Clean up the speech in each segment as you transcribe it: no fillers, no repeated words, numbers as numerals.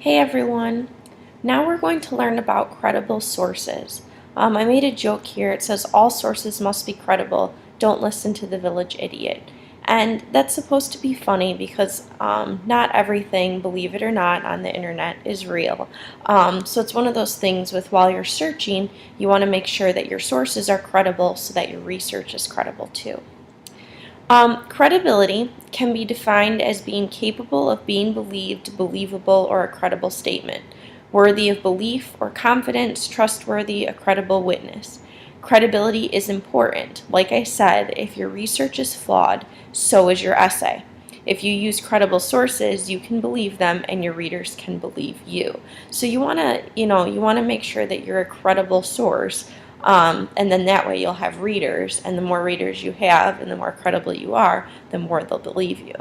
Hey everyone! Now we're going to learn about credible sources. I made a joke here. It says all sources must be credible. Don't listen to the village idiot. And that's supposed to be funny because not everything, believe it or not, on the internet is real. So it's one of those things with while you're searching, you want to make sure that your sources are credible so that your research is credible too. Credibility can be defined as being capable of being believed, believable, or a credible statement, worthy of belief or confidence, trustworthy, a credible witness. Credibility is important. Like I said, if your research is flawed, so is your essay. If you use credible sources, you can believe them and your readers can believe you. So you want to make sure that you're a credible source. And then that way you'll have readers, and the more readers you have and the more credible you are, the more they'll believe you.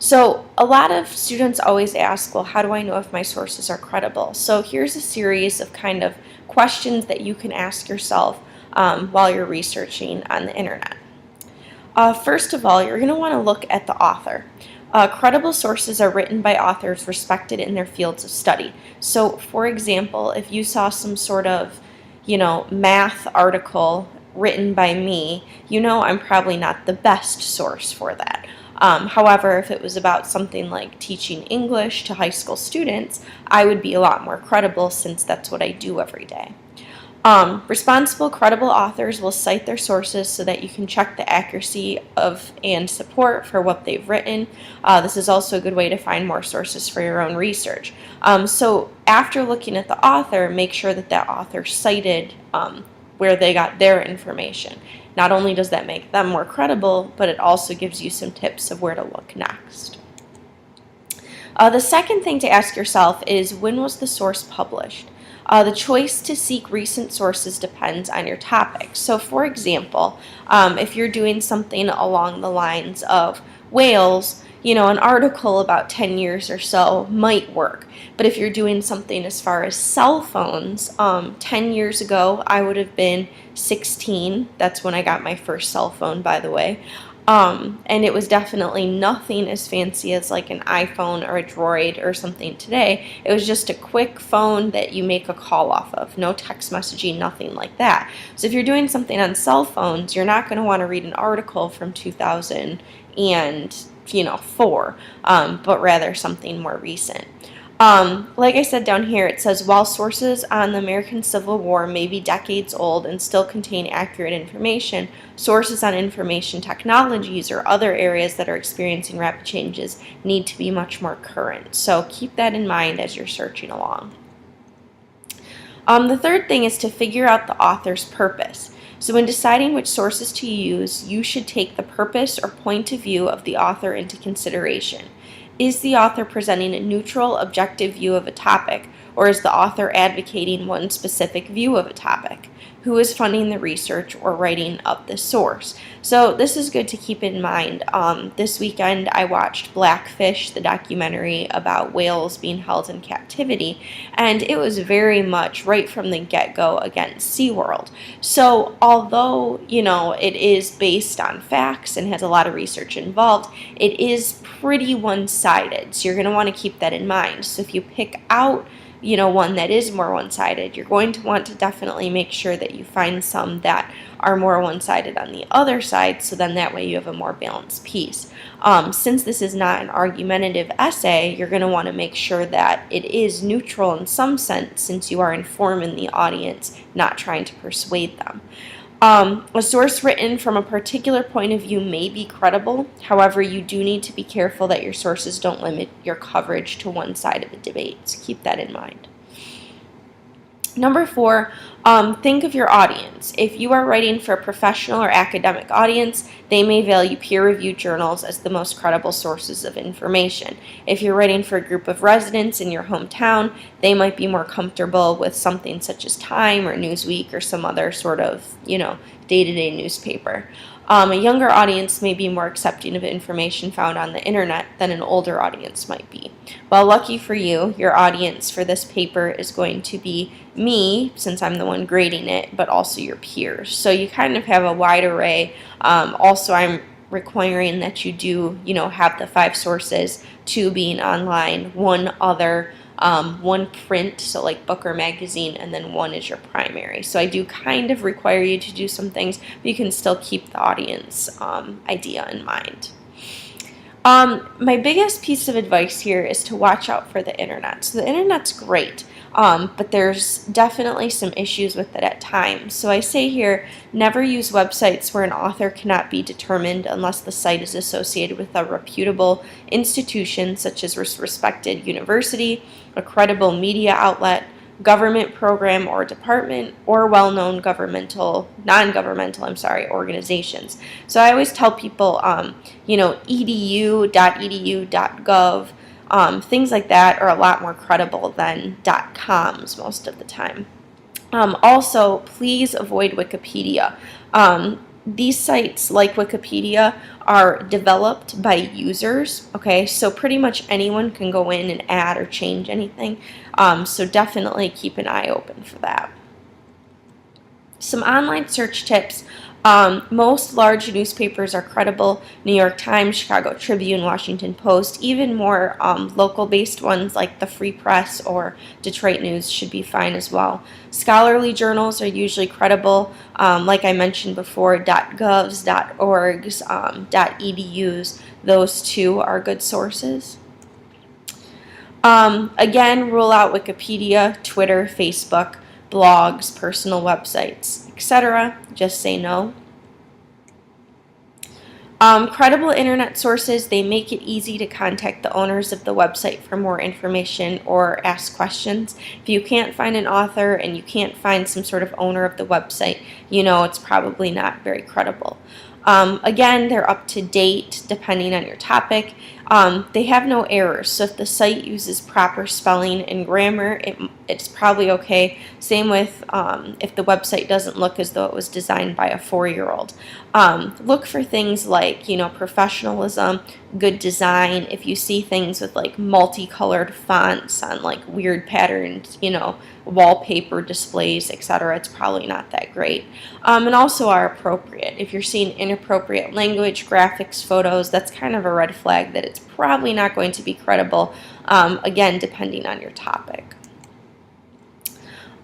So a lot of students always ask, well, how do I know if my sources are credible? So here's a series of kind of questions that you can ask yourself while you're researching on the internet. First of all, you're going to want to look at the author. Credible sources are written by authors respected in their fields of study. So, for example, if you saw some sort of, math article written by me, I'm probably not the best source for that. However, if it was about something like teaching English to high school students, I would be a lot more credible since that's what I do every day. Responsible, credible authors will cite their sources so that you can check the accuracy of and support for what they've written. This is also a good way to find more sources for your own research. So after looking at the author, make sure that that author cited where they got their information. Not only does that make them more credible, but it also gives you some tips of where to look next. The second thing to ask yourself is, when was the source published? The choice to seek recent sources depends on your topic. So for example, if you're doing something along the lines of whales, an article about 10 years or so might work. But if you're doing something as far as cell phones, 10 years ago I would have been 16. That's when I got my first cell phone, by the way. And it was definitely nothing as fancy as like an iPhone or a Droid or something today. It was just a quick phone that you make a call off of. No text messaging, nothing like that. So if you're doing something on cell phones, you're not going to want to read an article from 2004, but rather something more recent. Like I said down here, it says, while sources on the American Civil War may be decades old and still contain accurate information, sources on information technologies or other areas that are experiencing rapid changes need to be much more current. So keep that in mind as you're searching along. The third thing is to figure out the author's purpose. So when deciding which sources to use, you should take the purpose or point of view of the author into consideration. Is the author presenting a neutral, objective view of a topic, or is the author advocating one specific view of a topic? Who is funding the research or writing up the source? So this is good to keep in mind. This weekend I watched Blackfish, the documentary about whales being held in captivity, and it was very much right from the get-go against SeaWorld. So although, it is based on facts and has a lot of research involved, it is pretty one-sided. So you're going to want to keep that in mind. So if you pick out one that is more one-sided, you're going to want to definitely make sure that you find some that are more one-sided on the other side, so then that way you have a more balanced piece. Since this is not an argumentative essay, you're going to want to make sure that it is neutral in some sense, since you are informing the audience, not trying to persuade them. A source written from a particular point of view may be credible. However, you do need to be careful that your sources don't limit your coverage to one side of the debate. So keep that in mind. Number 4, think of your audience. If you are writing for a professional or academic audience, they may value peer-reviewed journals as the most credible sources of information. If you're writing for a group of residents in your hometown, they might be more comfortable with something such as Time or Newsweek or some other sort of, day-to-day newspaper. A younger audience may be more accepting of information found on the internet than an older audience might be. Well, lucky for you, your audience for this paper is going to be me, since I'm the one grading it, but also your peers. So you kind of have a wide array. Also, I'm requiring that you do, have the 5 sources, 2 being online, 1 other, 1 print, so like book or magazine, and then 1 is your primary. So I do kind of require you to do some things, but you can still keep the audience idea in mind. My biggest piece of advice here is to watch out for the internet. So the internet's great, but there's definitely some issues with it at times. So I say here, never use websites where an author cannot be determined unless the site is associated with a reputable institution such as a respected university, a credible media outlet, government program or department, or well-known non-governmental organizations. So I always tell people, edu, .edu.gov, things like that are a lot more credible than .coms most of the time. Also, please avoid Wikipedia. These sites, like Wikipedia, are developed by users, okay? So pretty much anyone can go in and add or change anything. So definitely keep an eye open for that. Some online search tips. Most large newspapers are credible. New York Times, Chicago Tribune, Washington Post, even more local-based ones like the Free Press or Detroit News should be fine as well. Scholarly journals are usually credible. Like I mentioned before, .govs, .orgs, .edus, those 2 are good sources. Again, rule out Wikipedia, Twitter, Facebook, blogs, personal websites, etc. Just say no. Credible internet sources, they make it easy to contact the owners of the website for more information or ask questions. If you can't find an author and you can't find some sort of owner of the website, it's probably not very credible. Again, they're up to date depending on your topic. They have no errors, so if the site uses proper spelling and grammar, it's probably okay. Same with if the website doesn't look as though it was designed by a 4-year-old. Look for things like, professionalism, good design. If you see things with like multicolored fonts on like weird patterns, wallpaper displays, etc., it's probably not that great. And also are appropriate. If you're seeing inappropriate language, graphics, photos, that's kind of a red flag that it's probably not going to be credible, again, depending on your topic.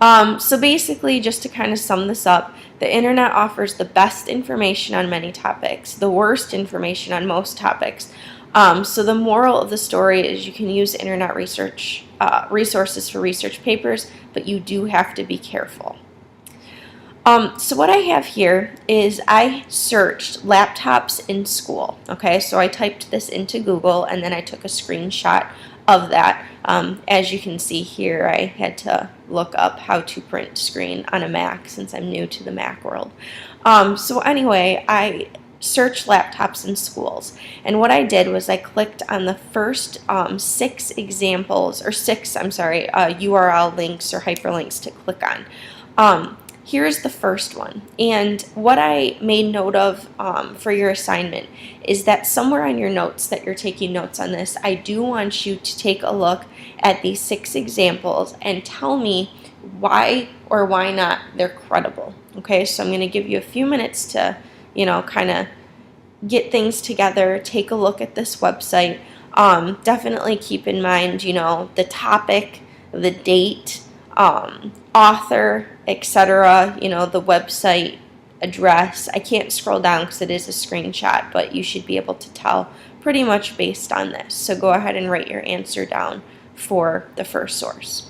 So basically, just to kind of sum this up, the internet offers the best information on many topics, the worst information on most topics. So the moral of the story is you can use internet resources for research papers, but you do have to be careful. So what I have here is I searched laptops in school. Okay, so I typed this into Google and then I took a screenshot of that. As you can see here, I had to look up how to print screen on a Mac since I'm new to the Mac world. So anyway, I searched laptops in schools, and what I did was I clicked on the first 6 examples, or 6, URL links or hyperlinks to click on. Here's the first one, and what I made note of for your assignment is that somewhere on your notes that you're taking notes on this, I do want you to take a look at these 6 examples and tell me why or why not they're credible. Okay, so I'm going to give you a few minutes to, kind of get things together, take a look at this website. Definitely keep in mind, the topic, the date, author, etc., the website address. I can't scroll down because it is a screenshot, but you should be able to tell pretty much based on this. So go ahead and write your answer down for the first source.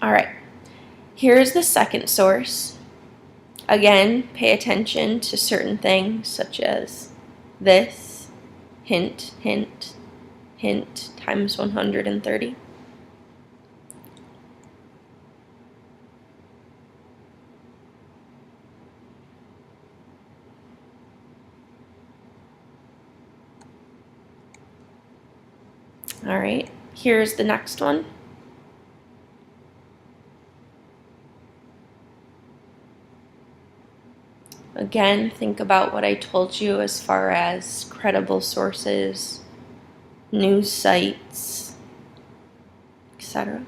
All right, here's the second source. Again, pay attention to certain things such as this, hint, hint, hint, times 130. All right, here's the next one. Again, think about what I told you as far as credible sources, news sites, etc.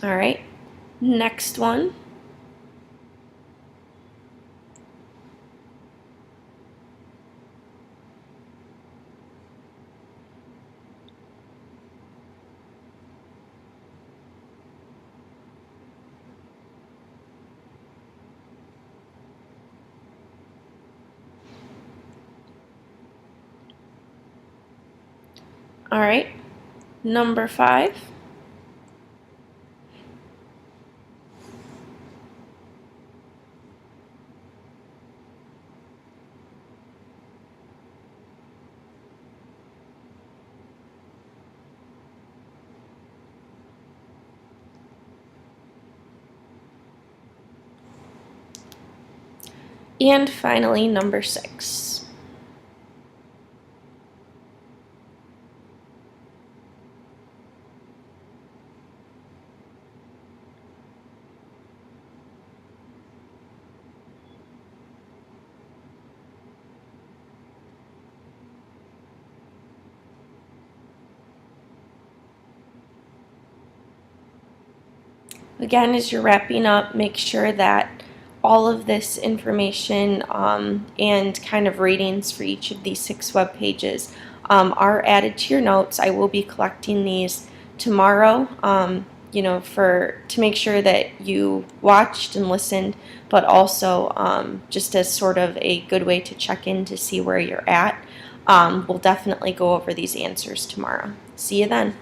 All right, next one. All right, number 5. And finally, number 6. Again, as you're wrapping up, make sure that all of this information and kind of ratings for each of these 6 web pages are added to your notes. I will be collecting these tomorrow, to make sure that you watched and listened, but also just as sort of a good way to check in to see where you're at. We'll definitely go over these answers tomorrow. See you then.